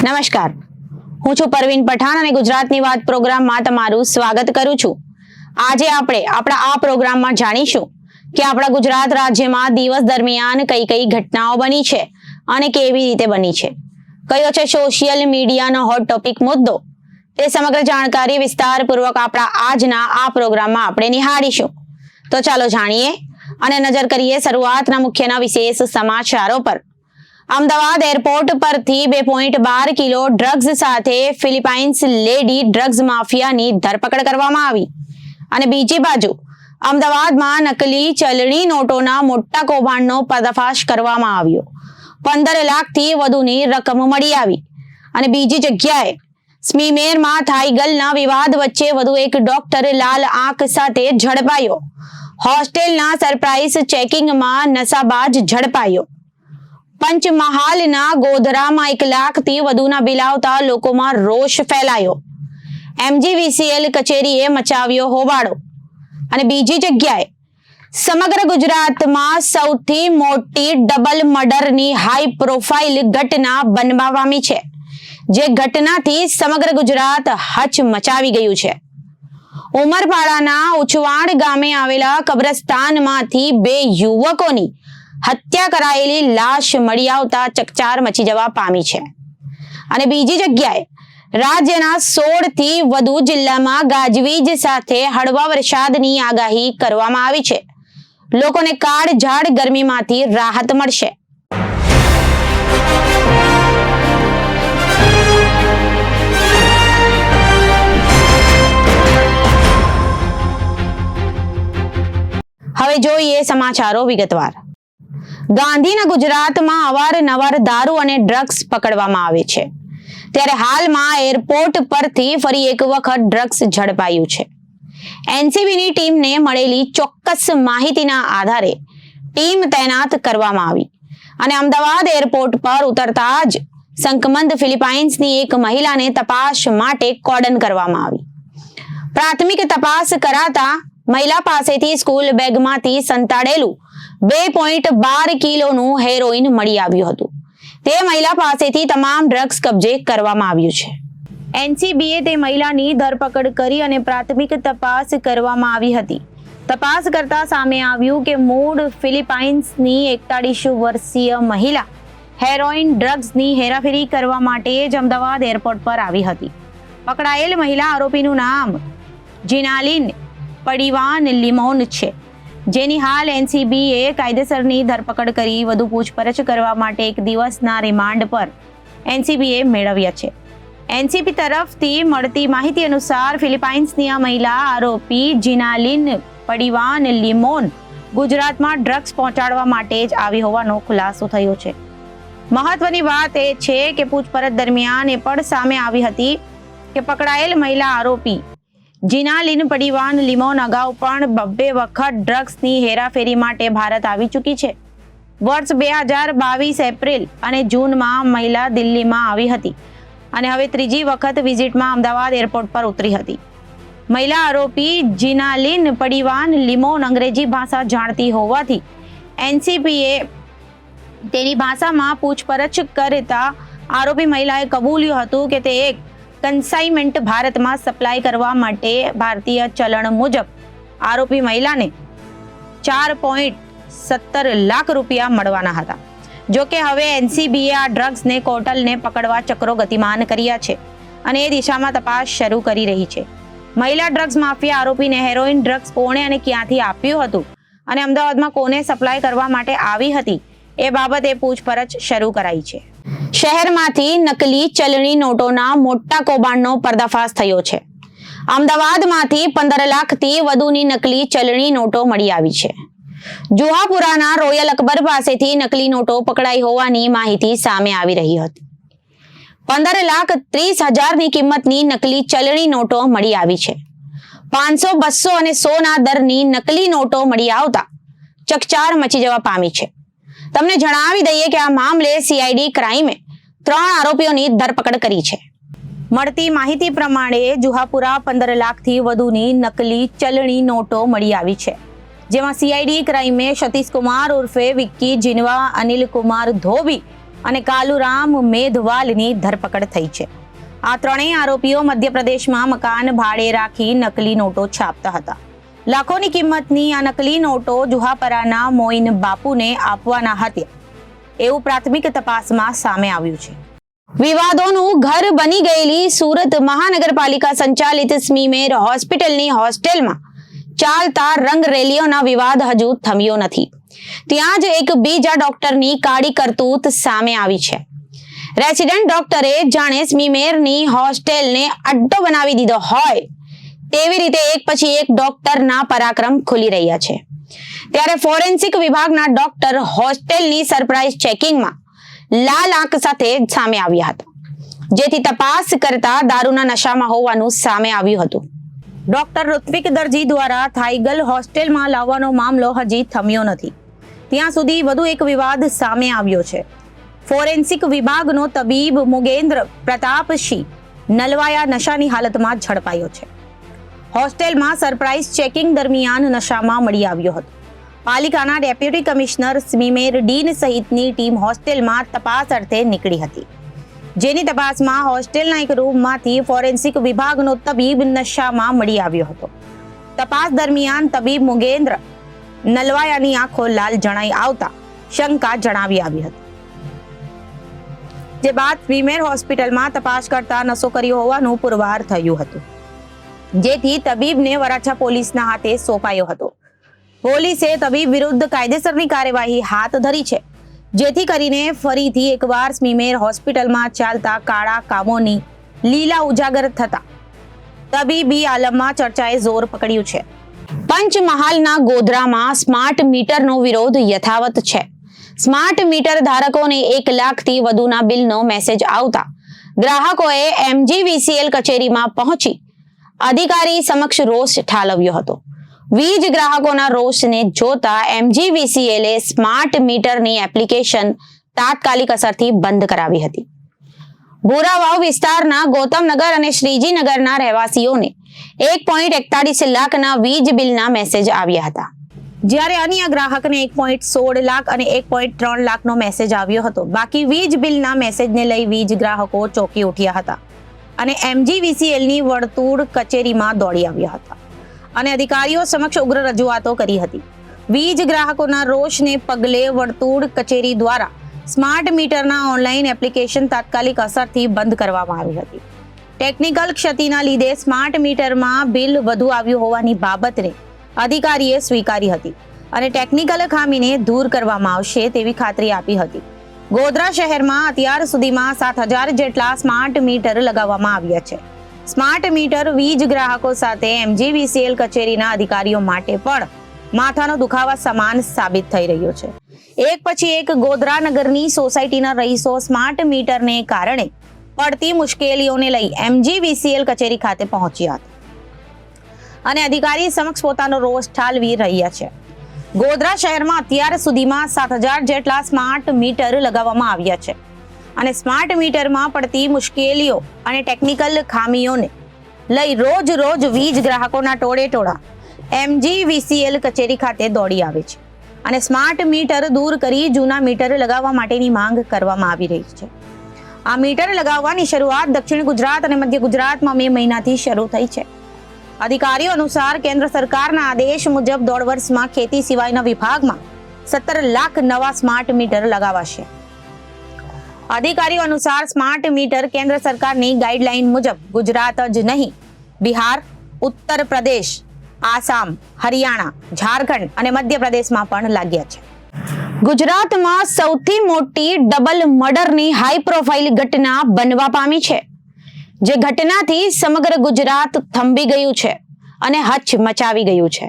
નમસ્કાર, હું છું પરવીન પઠાણ અને ગુજરાતની વાત પ્રોગ્રામમાં તમારું સ્વાગત કરું છું। આજે આપણે આપણા આ પ્રોગ્રામમાં જાણીશું કે આપણા ગુજરાત રાજ્યમાં દિવસ દરમિયાન કઈ કઈ ઘટનાઓ બની છે અને કેવી રીતે બની છે, કયો છે સોશિયલ મીડિયાનો હોટ ટોપિક મુદ્દો, તે સમગ્ર જાણકારી વિસ્તારપૂર્વક આપણા આજના આ પ્રોગ્રામમાં આપણે નિહાળીશું। તો ચાલો જાણીએ અને નજર કરીએ શરૂઆતના મુખ્યના વિશેષ સમાચારો પર। અમદાવાદ એરપોર્ટ પરથી 2.12 કિલો ડ્રગ્સ સાથે ફિલિપાઇન્સ લેડી ડ્રગ્સ માફિયાની ધરપકડ કરવામાં આવી અને બીજી બાજુ અમદાવાદમાં નકલી ચલણી નોટોના મોટા કૌભાંડનો પર્દાફાશ કરવામાં આવ્યો। 15 લાખથી વધુની રકમ મળી આવી અને બીજી જગ્યાએ સ્મીમેરમાં થાઈગલના વિવાદ વચ્ચે વધુ એક ડોક્ટર લાલ આંખ સાથે ઝડપાયો। હોસ્ટેલના સરપ્રાઇઝ ચેકિંગમાં નશાબાજ ઝડપાયો। પંચમહાલના ગોધરામાં 1 લાખથી વધુના બિલ આવતા લોકોમાં રોષ ફેલાયો। MGVCL કચેરીએ મચાવ્યો હોબાળો અને બીજી જગ્યાએ સમગ્ર ગુજરાતમાં સૌથી મોટી ડબલ મર્ડરની હાઈ પ્રોફાઇલ ઘટના બનવા પામી છે, જે ઘટનાથી સમગ્ર ગુજરાત હચમચાવી ગયું છે। ઉમરપાડાના ઉચવાણ ગામે આવેલા કબ્રસ્તાનમાંથી 2 યુવકોની હત્યા કરાયેલી લાશ મળી આવતા ચકચાર મચી જવા પામી છે અને બીજી જગ્યાએ રાજ્યના 16 થી વધુ જિલ્લામાં ગાજવીજ સાથે હળવા વરસાદની આગાહી કરવામાં આવી છે। લોકોને કાળઝાળ ગરમીમાંથી રાહત મળશે। હવે જોઈએ સમાચારો વિગતવાર। ગાંધીના ગુજરાતમાં અવારનવાર દારૂ અને ડ્રગ્સ પકડવામાં આવે છે, ત્યારે હાલમાં એરપોર્ટ પરથી ફરી એક વખત ડ્રગ્સ ઝડપાયું છે। એનસીબીની ટીમને મળેલી ચોક્કસ માહિતીના આધારે ટીમ તૈનાત કરવામાં આવી અને અમદાવાદ એરપોર્ટ પર ઉતરતા જ શંકમંદ ફિલિપાઇન્સની એક મહિલાને તપાસ માટે કોર્ડન કરવામાં આવી। પ્રાથમિક તપાસ કરાતા મહિલા પાસેથી સ્કૂલ બેગમાંથી સંતાડેલું 2.12 કિલોનું હેરોઇન મળી આવ્યું હતું। તે મહિલા પાસેથી તમામ ડ્રગ્સ કબજે કરવામાં આવ્યું છે। એનસીબીએ તે મહિલાની ધરપકડ કરી અને પ્રાથમિક તપાસ કરવામાં આવી હતી। તપાસ કરતા સામે આવ્યું કે મૂળ ફિલિપાઇન્સની 41 વર્ષીય મહિલા હેરોઇન ડ્રગ્સની હેરાફેરી કરવા માટે જ અમદાવાદ એરપોર્ટ પર આવી હતી। પકડાયેલ મહિલા આરોપીનું નામ જીનાલિન પડીવાન લિમોન છે, જેની હાલ એનસીબીએ કાયદેસરની ધરપકડ કરી વધુ પૂછપરછ કરવા માટે 1 દિવસના રિમાન્ડ પર એનસીબીએ મેળવ્યા છે। એનસીબી તરફથી મળતી માહિતી અનુસાર ફિલિપાઇન્સની આ મહિલા આરોપી જીનાલિન પડીવાન લિમોન ગુજરાતમાં ડ્રગ્સ પહોંચાડવા માટે જ આવી હોવાનો ખુલાસો થયો છે। મહત્વની વાત એ છે કે પૂછપરછ દરમિયાન એ પણ સામે આવી હતી કે પકડાયેલ મહિલા આરોપી જીનાલિન પડીવાન લિમોન અગાઉ પણ 2 વખત ડ્રગ્સની હેરાફેરી માટે ભારત આવી ચૂકી છે। વર્ષ 2022 એપ્રિલ અને જૂનમાં મહિલા દિલ્હીમાં આવી હતી અને હવે ત્રીજી વખત વિઝિટમાં અમદાવાદ એરપોર્ટ પર ઉતરી હતી। મહિલા આરોપી જીનાલિન પડીવાન લિમોન અંગ્રેજી ભાષા જાણતી હોવાથી એનસીબીએ તેની ભાષામાં પૂછપરછ કરતા આરોપી મહિલાએ કબૂલ્યું હતું કે તે એક કન્સાઇનમેન્ટ ભારતમાં સપ્લાય કરવા માટે ભારતીય ચલણ મુજબ આરોપી મહિલાને 4.17 લાખ રૂપિયા મળવાના હતા। જો કે હવે એનસીબીએ આ ડ્રગ્સને કોર્ટલને પકડવા ચક્રો ગતિમાન કર્યા છે અને એ દિશામાં તપાસ શરૂ કરી રહી છે। મહિલા ડ્રગ્સ માફિયા આરોપીને હેરોઇન ડ્રગ્સ કોણે અને ક્યાંથી આપ્યું હતું અને અમદાવાદમાં કોને સપ્લાય કરવા માટે આવી હતી, એ બાબતે પૂછપરછ શરૂ કરાઈ છે। શહેરમાંથી નકલી ચલણી નોટોના મોટા કૌભાંડનો પર્દાફાશ થયો છે। અમદાવાદમાંથી 15 લાખથી વધુની નકલી ચલણી નોટો મળી આવી છે। જુહાપુરાના રોયલ અકબર પાસેથી નકલી નોટો પકડાઈ હોવાની માહિતી સામે આવી રહી હતી। 15,30,000ની કિંમતની નકલી ચલણી નોટો મળી આવી છે। 500, 200 અને 100ના દરની નકલી નોટો મળી આવતા ચકચાર મચી જવા પામી છે। તમને જણાવી દઈએ કે આ મામલે સીઆઈડી ક્રાઇમે 3 આરોપીઓની ધરપકડ કરી છે। મળતી માહિતી પ્રમાણે જુહાપુરા 15 લાખથી વધુની નકલી ચલણી નોટો મળી આવી છે, જેમાં સીઆઈડી ક્રાઇમે સતીશ કુમાર ઉર્ફે વિક્કી જીનવા, અનિલ કુમાર ધોબી અને કાલુરામ મેઘવાલની ધરપકડ થઈ છે. આ ત્રણેય આરોપીઓ મધ્યપ્રદેશમાં મકાન ભાડે રાખી નકલી નોટો છાપતા હતા. લાખોની કિંમતની આ નકલી નોટો જુહાપરાના મોઇન બાપુને આપવાના હતા એવું પ્રાથમિક તપાસમાં સામે આવ્યું છે. વિવાદોનું ઘર બની ગયેલી સુરત મહાનગરપાલિકા સંચાલિત સ્મીમેર હોસ્પિટલની હોસ્ટેલમાં ચાલતા રંગરેલીઓના વિવાદ હજુ થમ્યો નથી. ત્યાં જ એક બીજા ડોક્ટરની કાળી કરતૂત સામે આવી છે. રેસિડેન્ટ ડોક્ટરે જાણે સ્મીમેરની હોસ્ટેલને અડ્ડો બનાવી દીધો હોય તેવી રીતે એક પછી એક ડોક્ટરના પરાક્રમ ખુલી રહ્યા છે. ત્યારે ફોરેન્સિક વિભાગના ડોક્ટર હોસ્ટેલની સરપ્રાઇઝ ચેકિંગમાં લાલ આંખ સાથે સામે આવ્યા હતા, જેથી તપાસ કરતા દારૂના નશામાં હોવાનું સામે આવ્યું હતું. ડોક્ટર ઋત્વિક દરજી દ્વારા થાઈગલ હોસ્ટેલમાં લાવવાનો મામલો હજી થમ્યો નથી. ત્યાં સુધી વધુ એક વિવાદ સામે આવ્યો છે. ફોરેન્સિક વિભાગનો તબીબ મુગેન્દ્ર પ્રતાપસિંહ નલવાયા નશાની હાલતમાં ઝડપાયો છે. હોસ્ટેલમાં સરપ્રાઇઝ ચેકિંગ દરમિયાન નશામાં મળી આવ્યો હતો. પાલિકાના ડેપ્યુટી કમિશનર સ્મીમેર ડીન સહિતની ટીમ હોસ્ટેલમાં તપાસ અર્થે નીકળી હતી, જેની તપાસમાં હોસ્ટેલના એક રૂમમાંથી ફોરેન્સિક વિભાગનો તબીબ નશામાં મળી આવ્યો હતો. તપાસ દરમિયાન તબીબ મુગેન્દ્ર નલવાયાની આંખો લાલ જણાઈ આવતા શંકા જણાવી આવી હતી. જે બાદ સ્મીમેર હોસ્પિટલમાં તપાસ કરતા નશો કર્યો હોવાનું પુરવાર થયું હતું, જેથી તબીબને વરાછા પોલીસના હાથે સોંપાયો હતો. પોલીસે તબીબ વિરુદ્ધ કાયદેસરની કાર્યવાહી હાથ ધરી છે, જેથી કરીને ફરીથી એકવાર સ્મીમેર હોસ્પિટલમાં ચાલતા કાળા કામોની લીલા ઉજાગર થતા તબીબી આલમમાં ચર્ચાએ જોર પકડ્યું છે. પંચમહાલના ગોધરામાં સ્માર્ટ મીટરનો વિરોધ યથાવત છે. સ્માર્ટ મીટર ધારકોને 1 લાખથી વધુના બિલનો મેસેજ આવતા ગ્રાહકોએ MGVCL કચેરીમાં પહોંચી અધિકારી સમક્ષ રોષ ઠાલવ્યો હતો. વીજ ગ્રાહકોના રોષને જોતા MGVCLએ સ્માર્ટ મીટરની એપ્લિકેશન તાત્કાલિક અસરથી બંધ કરાવી હતી. ભૂરાવાવ વિસ્તારના ગૌતમનગર અને શ્રીજીનગરના રહેવાસીઓને 1.41 લાખના વીજ બિલના મેસેજ આવ્યા હતા, જ્યારે અન્ય ગ્રાહકને 1.16 લાખ અને 1.3 લાખનો મેસેજ આવ્યો હતો. બાકી વીજ બિલના મેસેજને લઈ વીજ ગ્રાહકો ચોંકી ઉઠ્યા હતા અને MGVCLની વર્તુળ કચેરીમાં દોડી આવ્યા હતા અને અધિકારીઓ સમક્ષ ઉગ્ર રજૂઆતો કરી હતી. વીજ ગ્રાહકોના રોષને પગલે વર્તુળ કચેરી દ્વારા સ્માર્ટ મીટરના ઓનલાઈન એપ્લિકેશન તાત્કાલિક અસરથી બંધ કરવામાં આવી હતી. ટેકનિકલ ક્ષતિના લીધે સ્માર્ટ મીટરમાં બિલ વધુ આવ્યું હોવાની બાબતને અધિકારીએ સ્વીકારી હતી અને ટેકનિકલ ખામીને દૂર કરવામાં આવશે તેવી ખાતરી આપી હતી. ગોધરા શહેરમાં અત્યાર સુધીમાં 7,000 જેટલા સ્માર્ટ મીટર લગાવવામાં આવ્યા છે. સ્માર્ટ મીટર વીજ ગ્રાહકો સાથે MGVCL કચેરીના અધિકારીઓ માટે પણ માથાનો દુખાવા સમાન સાબિત થઈ રહ્યો છે. એક પછી એક ગોધરા નગરની સોસાયટીના રહીશો સ્માર્ટ મીટરને કારણે પડતી મુશ્કેલીઓને લઈ MGVCL કચેરી ખાતે પહોંચ્યા હતા અને અધિકારી સમક્ષ પોતાનો રોષ ઠાલવી રહ્યા છે. ગોધરા શહેરમાં અત્યાર સુધીમાં 7,000 જેટલા સ્માર્ટ મીટર લગાવવામાં આવ્યા છે અને સ્માર્ટ મીટરમાં પડતી મુશ્કેલીઓ અને ટેકનિકલ ખામીઓને લઈ રોજ વીજ ગ્રાહકોના ટોળેટોળા MGVCL કચેરી ખાતે દોડી આવે છે અને સ્માર્ટ મીટર દૂર કરી જૂના મીટર લગાવવા માટેની માંગ કરવામાં આવી રહી છે. આ મીટર લગાવવાની શરૂઆત દક્ષિણ ગુજરાત અને મધ્ય ગુજરાતમાં મે મહિનાથી શરૂ થઈ છે. અધિકારીઓ અનુસાર કેન્દ્ર સરકારના આદેશ મુજબ 1.5 વર્ષમાં ખેતી સિવાયના વિભાગમાં 17 લાખ નવા સ્માર્ટ મીટર લગાવાશે. અધિકારીઓ અનુસાર સ્માર્ટ મીટર કેન્દ્ર સરકારની ગાઈડલાઈન મુજબ ગુજરાત જ નહીં, બિહાર, ઉત્તર પ્રદેશ, આસામ, હરિયાણા, ઝારખંડ અને મધ્યપ્રદેશમાં પણ લાગ્યા છે. ગુજરાતમાં સૌથી મોટી ડબલ મર્ડરની હાઈ પ્રોફાઇલ ઘટના બનવા પામી છે, જે ઘટનાથી સમગ્ર ગુજરાત થંભી ગયું છે અને હચ મચાવી ગયું છે.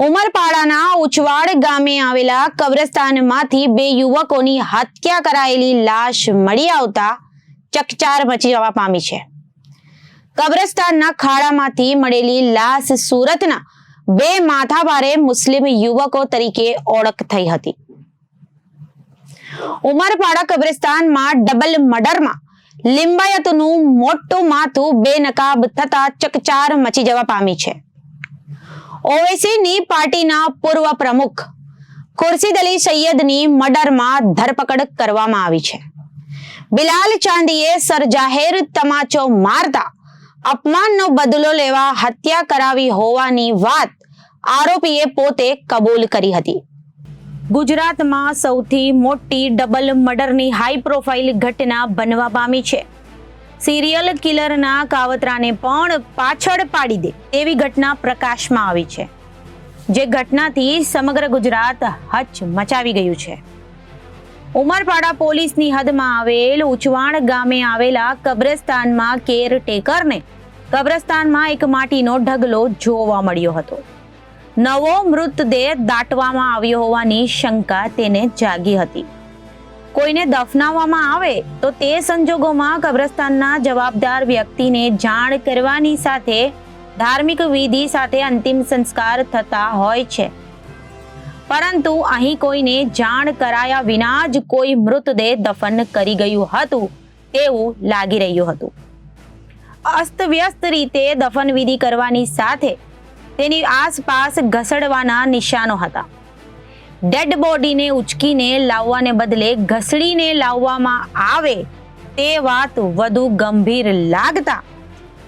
ઉમરપાડાના ઉચવાડ ગામે આવેલા કબ્રસ્તાનમાંથી 2 યુવકોની હત્યા કરાયેલી લાશ મળી આવતા ચકચાર મચી જવા પામી છે. કબ્રસ્તાનના ખાડામાંથી મળેલી લાશ સુરતના 2 માથાભારે મુસ્લિમ યુવકો તરીકે ઓળખ થઈ હતી. ઉમરપાડા કબ્રસ્તાનમાં ડબલ મર્ડરમાં લિંબાયતનું મોટું માથું બેનકાબ થતા ચકચાર મચી જવા પામી છે. ઓવેસીની પાર્ટીના પૂર્વ પ્રમુખ ખુરશીદ અલી સૈયદની મર્ડરમાં ધરપકડ કરવામાં આવી છે. બિલાલ ચાંદીએ સરજાહેર તમાચો મારતા અપમાનનો બદલો લેવા હત્યા કરાવી હોવાની વાત આરોપીએ પોતે કબૂલ કરી હતી. ગુજરાતમાં સૌથી મોટી ડબલ મર્ડરની હાઈ પ્રોફાઇલ ઘટના બનવા પામી છે. સિરિયલ કિલરના કાવતરાને પણ પાછળ પાડી દે તેવી ઘટના પ્રકાશમાં આવી છે, જે ઘટનાથી સમગ્ર ગુજરાત હચ મચાવી ગયું છે. ઉમરપાડા પોલીસની હદમાં આવેલ ઉચવાણ ગામે આવેલા કબ્રસ્તાનમાં કેરટેકરને કબ્રસ્તાનમાં એક માટીનો ઢગલો જોવા મળ્યો હતો. નવો મૃતદેહ દાટવામાં આવ્યો હોવાની શંકા તેને જાગી હતી. કોઈને દફનાવવામાં આવે તો તે સંજોગોમાં કબ્રસ્તાનના જવાબદાર વ્યક્તિને જાણ કરવાની સાથે ધાર્મિક વિધિ સાથે અંતિમ સંસ્કાર થતા હોય છે, પરંતુ અહીં કોઈને જાણ કરાયા વિના જ કોઈ મૃતદેહ દફન કરી ગયું હતું તેવું લાગી રહ્યું હતું. અસ્તવ્યસ્ત રીતે દફન વિધિ કરવાની સાથે તેની આસપાસ ઘસડવાના નિશાનો હતા. ડેડ બોડીને ઉચકીને લાવવાને બદલે ઘસડીને લાવવામાં આવે તે વાત વધુ ગંભીર લાગતા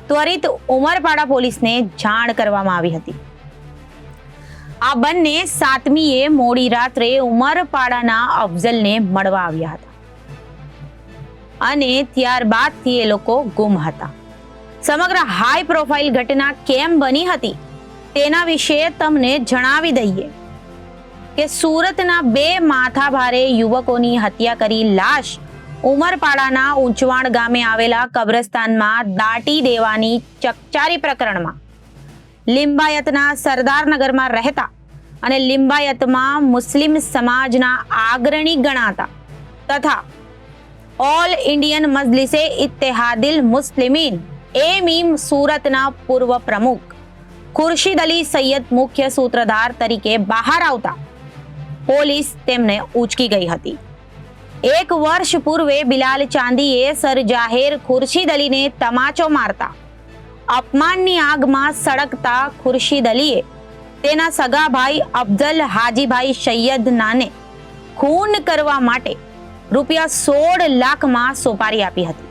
ત્વરિત ઉમરપાડા પોલીસને જાણ કરવામાં આવી હતી. આ બંને 7મીએ મોડી રાત્રે ઉમરપાડાના અફઝલને મળવા આવ્યા હતા અને ત્યારબાદથી એ લોકો ગુમ હતા. સમગ્ર હાઈ પ્રોફાઇલ ઘટના કેમ બની હતી તેના વિશે તમને જણાવી દઈએ કે સુરતના 2 માથાભારે યુવકોની હત્યા કરી લાશ ઉમરપાડાના ઉંચવાણ ગામે આવેલા કબ્રસ્તાનમાં દાટી દેવાની ચકચારી પ્રકરણમાં લિંબાયતના સરદારનગરમાં રહેતા અને લિંબાયતમાં મુસ્લિમ સમાજના અગ્રણી ગણાતા તથા ઓલ ઇન્ડિયન મજલિસે ઇત્તેહાદિલ મુસ્લિમીન એમીમ સુરતના પૂર્વ પ્રમુખ ખુરશીદ અલી સૈયદ મુખ્ય સૂત્રધાર તરીકે બહાર આવતા પોલીસ તેમને ઉચકી ગઈ હતી. 1 વર્ષ પૂર્વે બિલાલ ચાંદીએ સરજાહેર ખુરશીદ અલીને તમાચો મારતા અપમાનની આગમાં સળગતા ખુરશીદ અલીએ તેના સગા ભાઈ અફઝલ હાજીભાઈ સૈયદનાને ખૂન કરવા માટે ₹16 લાખમાં સોપારી આપી હતી,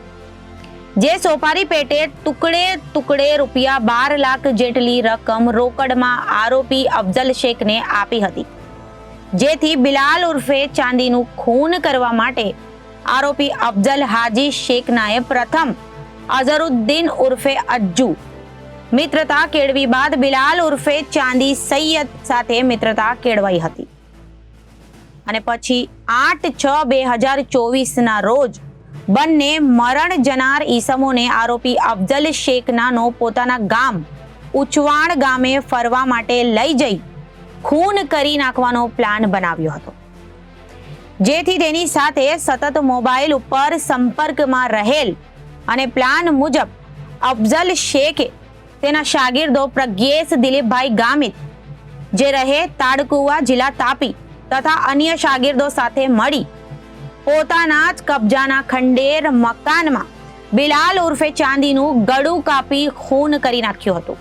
જે સોપારી પેટે ટુકડે ₹12 લાખ જેટલી રકમ રોકડમાં આરોપી અફઝલ શેખને આપી હતી, જેથી બિલાલ ઉર્ફે ચાંદીનું ખૂન કરવા માટે આરોપી અફઝલ હાજી શેખનાએ પ્રથમ અઝરુદ્દીન ઉર્ફે અજ્જુ મિત્રતા કેળવી બાદ બિલાલ ઉર્ફે ચાંદી સૈયદ સાથે મિત્રતા કેળવાઈ હતી અને પછી 8/6/2024ના રોજ બંને મરણ જનાર ઈસમોને આરોપી અફઝલ શેખનાનો પોતાના ગામ ઉચવાણ ગામે ફરવા માટે લઈ જઈ ખૂન કરી નાખવાનો પ્લાન બનાવ્યો હતો, જેથી તેની સાથે સતત મોબાઈલ ઉપર સંપર્કમાં રહેલ અને પ્લાન મુજબ અફઝલ શેખે તેના શાગીર્દો પ્રજ્ઞેશ દિલીપભાઈ ગામિત જે રહે તાડકુવા જિલ્લા તાપી તથા અન્ય શાગીર્દો સાથે મળી પોતાના જ કબજાના ખંડેર મકાનમાં બિલાલ ઉર્ફે ચાંદીનું ગળું કાપી ખૂન કરી નાખ્યું હતું,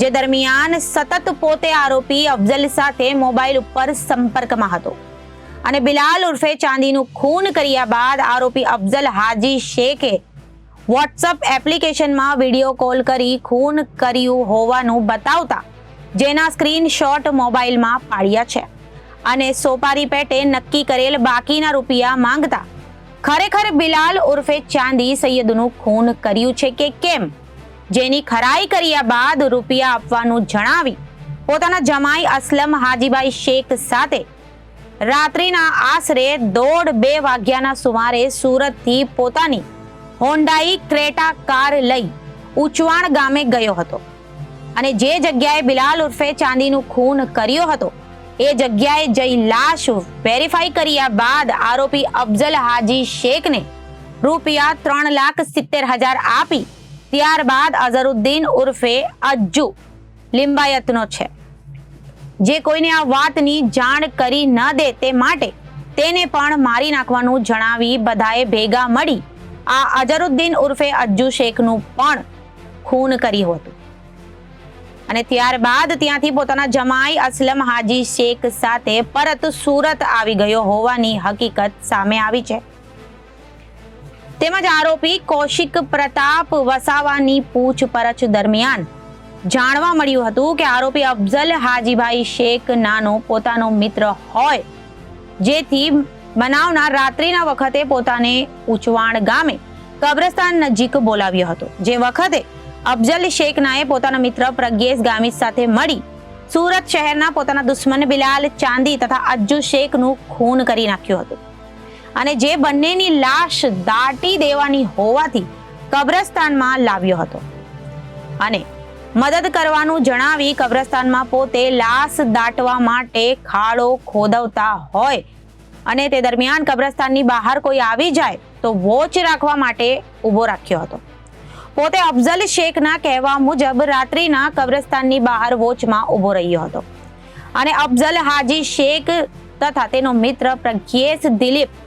જે દરમિયાન સતત પોતે આરોપી અફઝલ સાથે મોબાઈલ ઉપર સંપર્કમાં હતો અને બિલાલ ઉર્ફે ચાંદીનું ખૂન કર્યા બાદ આરોપી અફઝલ હાજી શેખે વોટ્સઅપ એપ્લિકેશનમાં વિડીયો કોલ કરી ખૂન કર્યું હોવાનું બતાવતા જેના સ્ક્રીનશોટ મોબાઈલમાં પાડ્યા છે અને સોપારી પેટે નક્કી કરેલ બાકીના રૂપિયા માંગતા ખરેખર બિલાલ ઉર્ફે ચાંદી સૈયદનું ખૂન કર્યું છે કે કેમ, જેની ખરાઈ કર્યા બાદ રૂપિયા આપવાનું જણાવી પોતાના જમાઈ અસલમ હાજીભાઈ શેખ સાથે રાત્રિના આશરે 1:30-2 વાગ્યાના સુમારે સુરતથી પોતાની હોન્ડાઈ ક્રેટા કાર લઈ ઉચવાણ ગામે ગયો હતો અને જે જગ્યાએ બિલાલ ઉર્ફે ચાંદીનું ખૂન કર્યો હતો એ જગ્યાએ જઈ લાશ વેરીફાઈ કર્યા બાદ આરોપી અફઝલ હાજી શેખને ₹3,70,000 આપી ત્યારબાદ અઝરુદ્દીન ઉર્ફે અજ્જુ લિંબાયતનો છે, જે કોઈને આ વાતની જાણ કરી ન દે તે માટે તેને પણ મારી નાખવાનું જણાવી બધાએ ભેગા મળી આ અઝરુદ્દીન ઉર્ફે અજ્જુ શેખનું પણ ખૂન કર્યું હતું. અને ત્યારબાદ ત્યાંથી પોતાના જમાઈ અસલમ હાજી શેખ સાથે પરત સુરત આવી ગયો હોવાની હકીકત સામે આવી છે. તેમજ આરોપી કૌશિક પ્રતાપ વસાવાની પૂછપરછ દરમિયાન જાણવા મળ્યું હતું કે આરોપી અફઝલ હાજીભાઈ શેખ નાનો પોતાનો મિત્ર હોય, જેથી બનાવના રાત્રિના વખતે પોતાને ઉચવાણ ગામે કબ્રસ્તાન નજીક બોલાવ્યો હતો. જે વખતે અફઝલ શેખનાએ પોતાના મિત્ર પ્રજ્ઞેશ ગામિત સાથે મળી સુરત શહેરના પોતાના દુશ્મન બિલાલ ચાંદી તથા અજ્જુ શેખનું ખૂન કરી નાખ્યું હતું અને જે બંનેની લાશ દાટી દેવાની હોવાથી કબ્રસ્તાનમાં લાવ્યો હતો અને મદદ કરવાનું જણાવી કબ્રસ્તાનમાં પોતે લાશ દાટવા માટે ખાડો ખોદવતા હોય અને તે દરમિયાન કબ્રસ્તાનની બહાર કોઈ આવી જાય તો વોચ રાખવા માટે ઊભો રાખ્યો હતો. પોતે અફઝલ શેખના કહેવા મુજબ રાત્રિના કબ્રસ્તાનની બહાર વોચમાં ઊભો રહ્યો હતો અને અફઝલ હાજી શેખ તથા તેનો મિત્ર પ્રજ્ઞેશ દિલીપ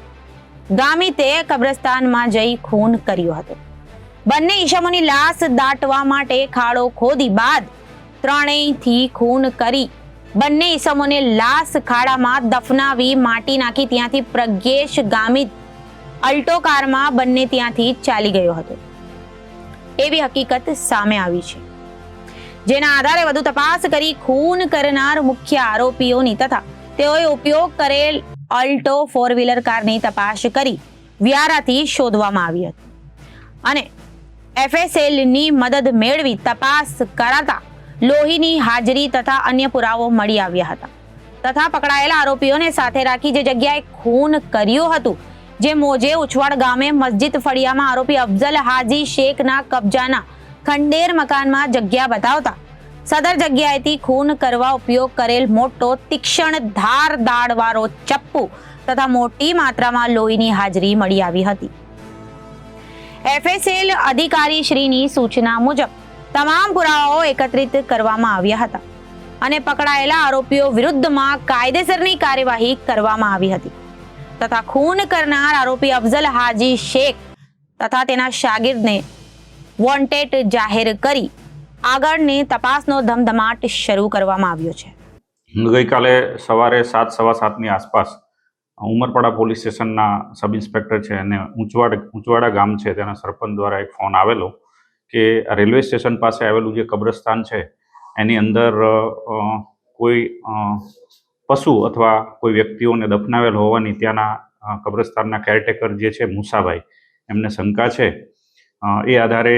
ગામિતે કબ્રસ્તાનમાં જઈ ખૂન કર્યું હતું. બંને ઈસમોની લાશ દાટવા માટે ખાડો ખોદી બાદ ત્રણેયથી ખૂન કરી બંને ઈસમોને લાશ ખાડામાં દફનાવી માટી નાખી ત્યાંથી પ્રજ્ઞેશ ગામિત અલ્ટો કારમાં બંને ત્યાંથી ચાલી ગયો હતો એવી હકીકત સામે આવી છે. જેના આધારે વધુ તપાસ કરી ખૂન કરનાર મુખ્ય આરોપીઓની તથા તેઓએ ઉપયોગ કરેલ અલ્ટો 4-વ્હીલર કારની તપાસ કરી વ્યારાથી શોધવામાં આવી હતી અને FSLની મદદ મેળવી તપાસ કરાતા લોહીની હાજરી તથા અન્ય પુરાવો મળી આવ્યા હતા તથા પકડાયેલા આરોપીઓને સાથે રાખી જે જગ્યાએ ખૂન કર્યું હતું, જે મોજે ઉછવાડ ગામે મસ્જિદ ફળિયામાં આરોપી અફઝલ હાજી શેખના કબજાના ખંડેર મકાનમાં જગ્યા બતાવતા સદર જગ્યાએથી ખૂન કરવા ઉપયોગ કરેલ મોટો તીક્ષ્ણ ધાર દાળવાળો ચપ્પુ તથા મોટી માત્રામાં લોહીની હાજરી મળી આવી હતી. FSL અધિકારી શ્રીની સૂચના મુજબ તમામ પુરાવાઓ એકત્રિત કરવામાં આવ્યા હતા અને પકડાયેલા આરોપીઓ વિરુદ્ધમાં કાયદેસરની કાર્યવાહી કરવામાં આવી હતી તથા ખૂન કરનાર આરોપી અફઝલ હાજી શેખ તથા તેના શાગિર્દને વોન્ટેડ જાહેર કરી આગળની તપાસનો ધમધમાટ શરૂ કરવામાં આવ્યો છે. ગઈકાલે સવારે 7:15ની આસપાસ ઉમરપાડા પોલીસ સ્ટેશનના સબ ઇન્સ્પેક્ટર છે અને ઊંચવાડા ગામ છે તેના સરપંચ દ્વારા એક ફોન આવેલો કે રેલવે સ્ટેશન પાસે આવેલું જે કબ્રસ્તાન છે એની અંદર કોઈ પશુ અથવા કોઈ વ્યક્તિઓને દફનાવેલ હોવાની ત્યાંના કબ્રસ્તાનના કેરટેકર જે છે મુસાભાઈ એમને શંકા છે. એ આધારે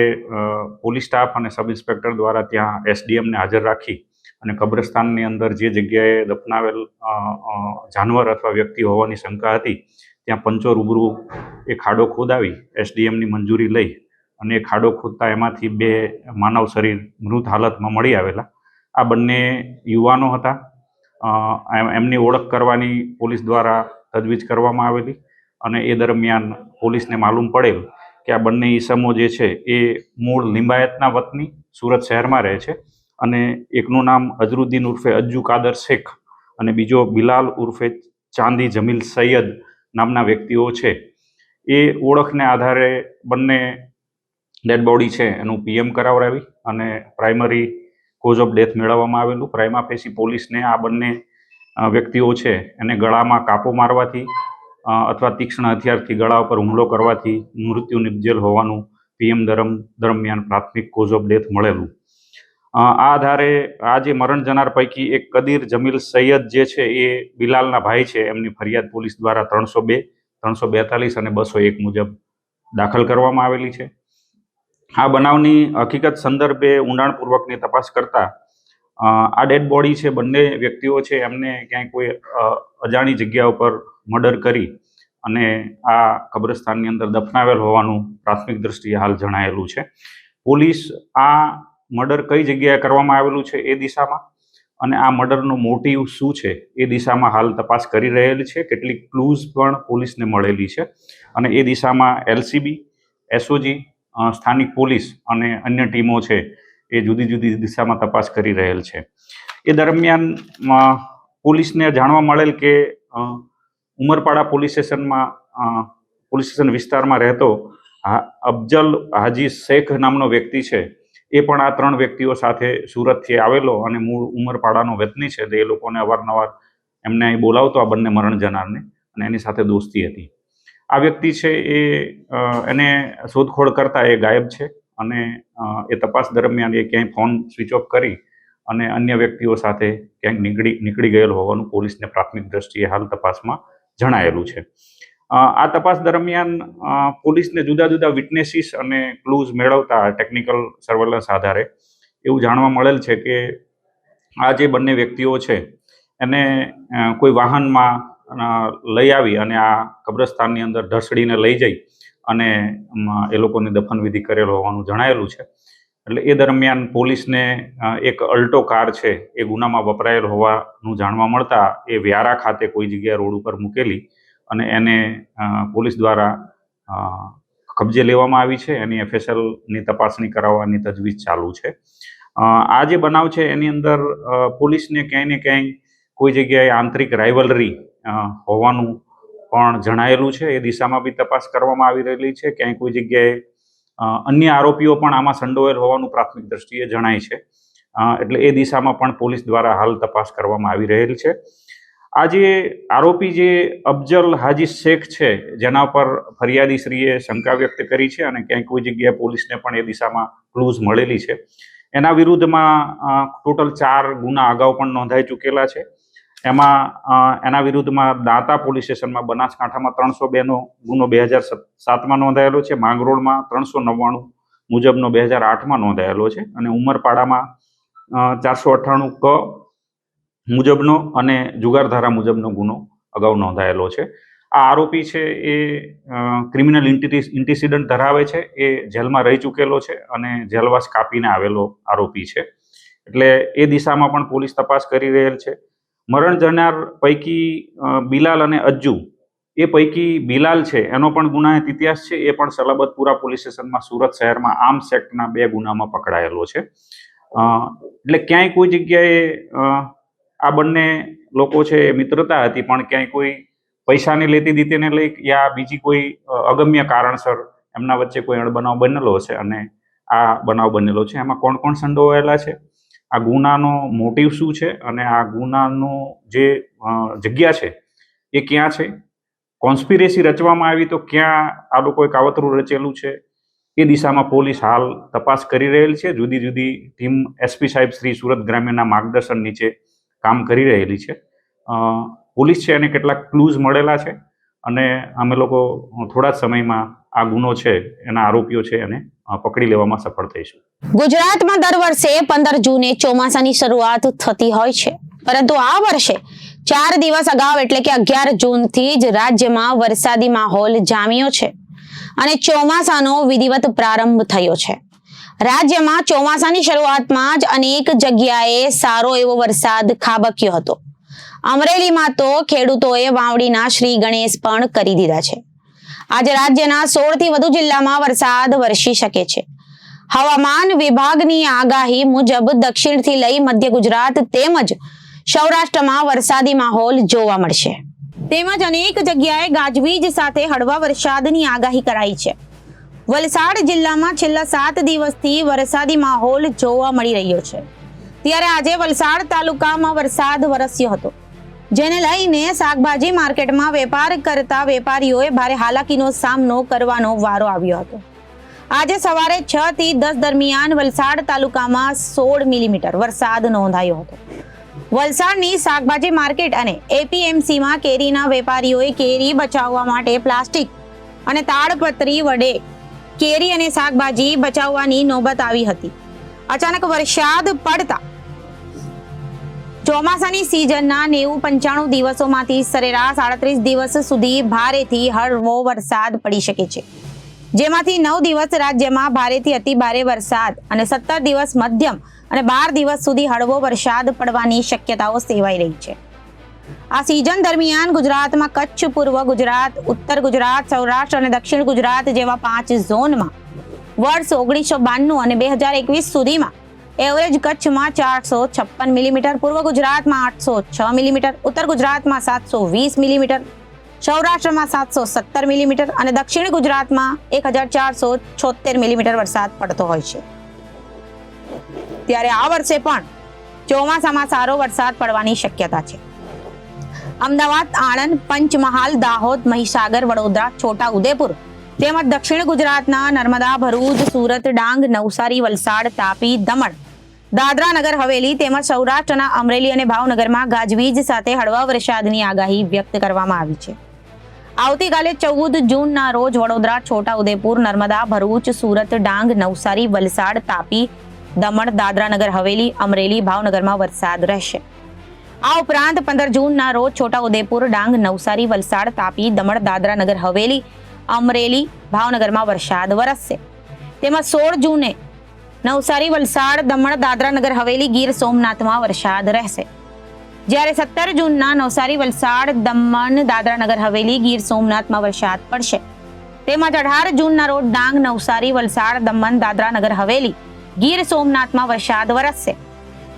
પોલીસ સ્ટાફ અને સબ ઇન્સ્પેક્ટર દ્વારા ત્યાં SDMને હાજર રાખી અને કબ્રસ્તાનની અંદર જે જગ્યાએ દફનાવેલ જાનવર અથવા વ્યક્તિ હોવાની શંકા હતી ત્યાં પંચો રૂબરૂ એ ખાડો ખોદાવી SDMની મંજૂરી લઈ અને એ ખાડો ખોદતા એમાંથી 2 માનવ શરીર મૃત હાલતમાં મળી આવેલા. આ બંને યુવાનો હતા. એમની ઓળખ કરવાની પોલીસ દ્વારા તજવીજ કરવામાં આવેલી અને એ દરમિયાન પોલીસને માલુમ પડેલ કે આ બંને ઈસમો જે છે એ મૂળ લિંબાયતના વતની સુરત શહેરમાં રહે છે અને એકનું નામ અઝરુદ્દીન ઉર્ફે અજ્જુ કાદર શેખ અને બીજો બિલાલ ઉર્ફે ચાંદી જમીલ સૈયદ નામના વ્યક્તિઓ છે. એ ઓળખને આધારે બંને ડેડ બોડી છે એનું PM કરાવડાવી અને પ્રાઇમરી કોઝ ઓફ ડેથ મેળવવામાં આવેલું. પ્રાઇમા ફેસી પોલીસને આ બંને વ્યક્તિઓ છે એને ગળામાં કાપો મારવાથી અથવા તીક્ષ્ણ હથિયારથી ગળા ઉપર હુમલો કરવાથી મૃત્યુ નિપજેલ હોવાનું PM દરમિયાન પ્રાથમિક કોઝ ઓફ ડેથ મળેલું. આ આધારે આ જે મરણ જનાર પૈકી એક કદીર જમીલ સૈયદ જે છે એ બિલાલના ભાઈ છે. એમની ફરિયાદ પોલીસ દ્વારા 302, 342 અને 201 મુજબ દાખલ કરવામાં આવેલી છે. આ બનાવની હકીકત સંદર્ભે ઊંડાણપૂર્વકની તપાસ કરતા આ ડેડ બોડી છે બંને વ્યક્તિઓ છે એમને ક્યાંય કોઈ અજાણી જગ્યા ઉપર મર્ડર કરી અને આ કબ્રસ્તાનની અંદર દફનાવેલ હોવાનું પ્રાથમિક દ્રષ્ટિએ હાલ જણાયેલું છે. પોલીસ આ મર્ડર કઈ જગ્યાએ કરવામાં આવેલું છે એ દિશામાં અને આ મર્ડરનો મોટિવ શું છે એ દિશામાં હાલ તપાસ કરી રહેલી છે. કેટલીક ક્લૂઝ પણ પોલીસને મળેલી છે અને એ દિશામાં LCB, SOG, સ્થાનિક પોલીસ અને અન્ય ટીમો છે એ જુદી જુદી દિશામાં તપાસ કરી રહેલ છે. એ દરમિયાન પોલીસને જાણવા મળેલ કે ઉમરપાડા પોલીસ સ્ટેશન વિસ્તારમાં રહેતો અફઝલ હાજી શેખ નામનો વ્યક્તિ છે એ પણ આ 3 વ્યક્તિઓ સાથે સુરતથી આવેલો અને મૂળ ઉમરપાડાનો વતની છે. એ લોકોને અવારનવાર એમને અહીં બોલાવતો આ બંને મરણ જનારને, અને એની સાથે દોસ્તી હતી. આ વ્યક્તિ છે એને શોધખોળ કરતા એ ગાયબ છે, અને એ તપાસ દરમિયાન એ ક્યાંય ફોન સ્વિચ ઓફ કરી અને અન્ય વ્યક્તિઓ સાથે ક્યાંક નીકળી ગયેલો હોવાનું પોલીસને પ્રાથમિક દ્રષ્ટિએ હાલ તપાસમાં જણાયેલું છે. આ તપાસ દરમિયાન પોલીસને જુદા જુદા વિટનેસીસ અને ક્લૂઝ મેળવતા ટેકનિકલ સર્વેલન્સ આધારે એવું જાણવા મળેલ છે કે આ જે બંને વ્યક્તિઓ છે એને કોઈ વાહનમાં લઈ આવી અને આ કબ્રસ્તાનની અંદર ઢસડીને લઈ જઈ અને એ લોકોની દફનવિધિ કરેલો હોવાનું જણાયેલું છે. એટલે એ દરમિયાન પોલીસને એક અલ્ટો કાર છે એ ગુનામાં વપરાયેલ હોવાનું જાણવા મળતા એ વ્યારા ખાતે કોઈ જગ્યાએ રોડ ઉપર મૂકેલી અને એને પોલીસ દ્વારા કબજે લેવામાં આવી છે. એની FSLની તપાસણી કરાવવાની તજવીજ ચાલુ છે. આ જે બનાવ છે એની અંદર પોલીસને ક્યાંય ને ક્યાંય કોઈ જગ્યાએ આંતરિક રાઇવલરી હોવાનું પણ જણાયેલું છે. એ દિશામાં બી તપાસ કરવામાં આવી રહેલી છે. ક્યાંય કોઈ જગ્યાએ અન્ય આરોપીઓ પણ આમાં સંડોવાયેલ હોવાનું પ્રાથમિક દ્રષ્ટિએ જણાય છે. એટલે એ દિશામાં પણ પોલીસ દ્વારા હાલ તપાસ કરવામાં આવી રહેલ છે. આ જે આરોપી જે અફજલ હાજી શેખ છે જેના પર ફરિયાદીશ્રીએ શંકા વ્યક્ત કરી છે અને ક્યાંય કોઈ જગ્યાએ પોલીસને પણ એ દિશામાં ક્લૂઝ મળેલી છે, એના વિરુદ્ધમાં ટોટલ 4 ગુના અગાઉ પણ નોંધાઈ ચૂકેલા છે. એમાં એના વિરુદ્ધમાં દાંતા પોલીસ સ્ટેશનમાં બનાસકાંઠામાં 302નો ગુનો 2007માં નોંધાયેલો છે, માંગરોળમાં 399 મુજબનો 2008માં નોંધાયેલો છે, અને ઉમરપાડામાં 498 ક મુજબનો અને જુગારધારા મુજબનો ગુનો અગાઉ નોંધાયેલો છે. આ આરોપી છે એ ક્રિમિનલ ઇન્ટિસિડન્ટ ધરાવે છે, એ જેલમાં રહી ચૂકેલો છે અને જેલવાસ કાપીને આવેલો આરોપી છે. એટલે એ દિશામાં પણ પોલીસ તપાસ કરી રહેલ છે. મરણ જનાર પૈકી બિલાલ અને અજ્જુ, એ પૈકી બિલાલ છે એનો પણ ગુનાહિત ઇતિહાસ છે. એ પણ સલાબતપુરા પોલીસ સ્ટેશનમાં સુરત શહેરમાં આર્મ્સ એક્ટના 2 ગુનામાં પકડાયેલો છે. એટલે ક્યાંય કોઈ જગ્યાએ આ બંને લોકો છે મિત્રતા હતી, પણ ક્યાંય કોઈ પૈસાની લેતી દીતીને લઈ યા બીજી કોઈ અગમ્ય કારણસર એમના વચ્ચે કોઈ અણબનાવ બનેલો છે અને આ બનાવ બનેલો છે. એમાં કોણ કોણ સંડોવાયેલા છે, આ ગુનાનો મોટિવ શું છે અને આ ગુનાનો જે જગ્યા છે એ ક્યાં છે, કોન્સ્પિરેસી રચવામાં આવી તો ક્યાં આ લોકોએ કાવતરું રચેલું છે, એ દિશામાં પોલીસ હાલ તપાસ કરી રહેલ છે. જુદી જુદી ટીમ SP સાહેબ શ્રી સુરત ગ્રામ્યના માર્ગદર્શન નીચે કામ કરી રહેલી છે. પોલીસ છે એને કેટલાક ક્લૂઝ મળેલા છે અને અમે લોકો થોડા જ સમયમાં આ ગુનો છે એના આરોપીઓ છે એને પકડી લેવામાં સફળ થઈશું. ગુજરાતમાં દર વર્ષે 15 જૂને ચોમાસાની શરૂઆત થતી હોય છે, પરંતુ આ વર્ષે 4 દિવસ અગાઉ એટલે કે 11 જૂનથી જ રાજ્યમાં વરસાદી માહોલ જામ્યો છે અને ચોમાસાનો વિધિવત પ્રારંભ થયો છે. રાજ્યમાં ચોમાસાની શરૂઆતમાં જ અનેક જગ્યાએ સારો એવો વરસાદ ખાબક્યો હતો. અમરેલીમાં તો ખેડૂતોએ વાવડીના શ્રી ગણેશ પણ કરી દીધા છે. આજે રાજ્યના 16થી વધુ જિલ્લામાં વરસાદ વરસી શકે છે. હવામાન વિભાગની આગાહી મુજબ દક્ષિણથી લઈ મધ્ય ગુજરાત તેમજ સૌરાષ્ટ્રમાં વરસાદી માહોલ જોવા મળશે. તેમજ અનેક જગ્યાએ ગાજવીજ સાથે હળવા વરસાદની આગાહી કરાઈ છે. વલસાડ જિલ્લામાં છેલ્લા 7 દિવસથી વરસાદી માહોલ જોવા મળી રહ્યો છે. ત્યારે આજે વલસાડ તાલુકામાં વરસાદ વરસ્યો હતો, જેને લઈને શાકભાજી માર્કેટમાં વેપાર કરતા વેપારીઓએ ભારે હાલાકીનો સામનો કરવાનો વારો આવ્યો હતો. આજે સવારે 6 થી 10 દરમિયાન વલસાડ તાલુકામાં 16 મિલીમીટર વરસાદ નોંધાયો હતો. વલસાડની શાકભાજી માર્કેટ અને APMCમાં કેરીના વેપારીઓએ કેરી બચાવવા માટે પ્લાસ્ટિક અને તાડપત્રી વડે કેરી અને શાકભાજી બચાવવાની નોબત આવી હતી. અચાનક વરસાદ પડતા ચોમાસાની સિઝનના 90-95 દિવસોમાંથી સરેરાશ 38 દિવસ સુધી ભારેથી હળવો વરસાદ પડી શકે છે, જેમાંથી 9 દિવસ રાજ્યમાં ભારેથી અતિ ભારે વરસાદ અને 17 દિવસ મધ્યમ અને 12 દિવસ સુધી હળવો વરસાદ પડવાની શક્યતાઓ સેવાઈ રહી છે. આ સિઝન દરમિયાન ગુજરાતમાં કચ્છ, પૂર્વ ગુજરાત, ઉત્તર ગુજરાત, સૌરાષ્ટ્ર અને દક્ષિણ ગુજરાત જેવા 5 ઝોનમાં વર્ષ 1992 અને 2021 સુધીમાં એવરેજ કચ્છમાં 456 મિલીમીટર, પૂર્વ ગુજરાતમાં 806 મિલીમીટર, ઉત્તર ગુજરાતમાં 720 મિલીમીટર, સૌરાષ્ટ્રમાં 717 મિલીમીટર અને દક્ષિણ ગુજરાતમાં 1476 મિલીમીટર વરસાદ પડતો હોય છે. ત્યારે આ વર્ષે પણ ચોમાસામાં સારો વરસાદ પડવાની શક્યતા છે. અમદાવાદ, આણંદ, પંચમહાલ, દાહોદ, મહીસાગર, વડોદરા, છોટા ઉદેપુર તેમજ દક્ષિણ ગુજરાતના નર્મદા, ભરૂચ, સુરત, ડાંગ, નવસારી, વલસાડ, તાપી, દમણ, દાદરા નગર હવેલી તેમજ સૌરાષ્ટ્રના અમરેલી અને ભાવનગરમાં ગાજવીજ સાથે હળવા વરસાદની આગાહી વ્યક્ત કરવામાં આવી છે. આવતીકાલે 14 જૂનના રોજ વડોદરા, છોટા ઉદેપુર, નર્મદા, ભરૂચ, સુરત, ડાંગ, નવસારી, વલસાડ, તાપી, દમણ, દાદરા નગર હવેલી, અમરેલી, ભાવનગરમાં વરસાદ રહેશે. આ ઉપરાંત 15 જૂનના રોજ છોટા ઉદેપુર, ડાંગ, નવસારી, વલસાડ, તાપી, દમણ, દાદરા નગર હવેલી, અમરેલી, ભાવનગરમાં વરસાદ વરસશે. તેમજ 16 જૂને નવસારી, વલસાડ, દમણ, દાદરા નગર હવેલી, ગીર સોમનાથમાં વરસાદ રહેશે. જ્યારે 17 જૂનના નવસારી, વલસાડ, દમણ, દાદરા નગર હવેલી, ગીર સોમનાથમાં વરસાદ પડશે. તેમજ 18 જૂનના રોજ ડાંગ, નવસારી, વલસાડ, દમણ, દાદરા નગર હવેલી, ગીર સોમનાથમાં વરસાદ વરસશે.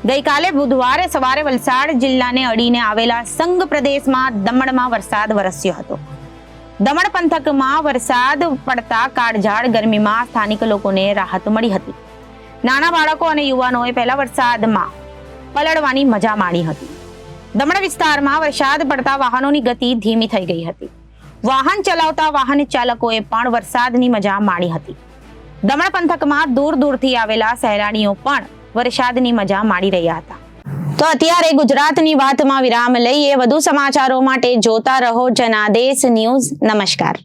ગઈકાલે બુધવારે સવારે વલસાડ જિલ્લાને અડીને આવેલા સંઘ પ્રદેશમાં દમણમાં વરસાદ વરસ્યો હતો. દમણ પંથકમાં વરસાદ પડતા કાળઝાળ ગરમીમાં સ્થાનિક લોકોને રાહત મળી હતી. નાના બાળકો અને યુવાનોએ પહેલા વરસાદમાં પલળવાની મજા માણી હતી. દમણ વિસ્તારમાં વરસાદ પડતા વાહનોની ગતિ ધીમી થઈ ગઈ હતી. વાહન ચલાવતા વાહન ચાલકોએ પણ વરસાદની મજા માણી હતી. દમણ પંથકમાં દૂર દૂરથી આવેલા સહેલાણીઓ પણ વરસાદની મજા માણી રહ્યા હતા. તો અત્યારે ગુજરાતની વાતમાં વિરામ લઈએ. વધુ સમાચારો માટે જોતા રહો જનાદેશ ન્યૂઝ. નમસ્કાર.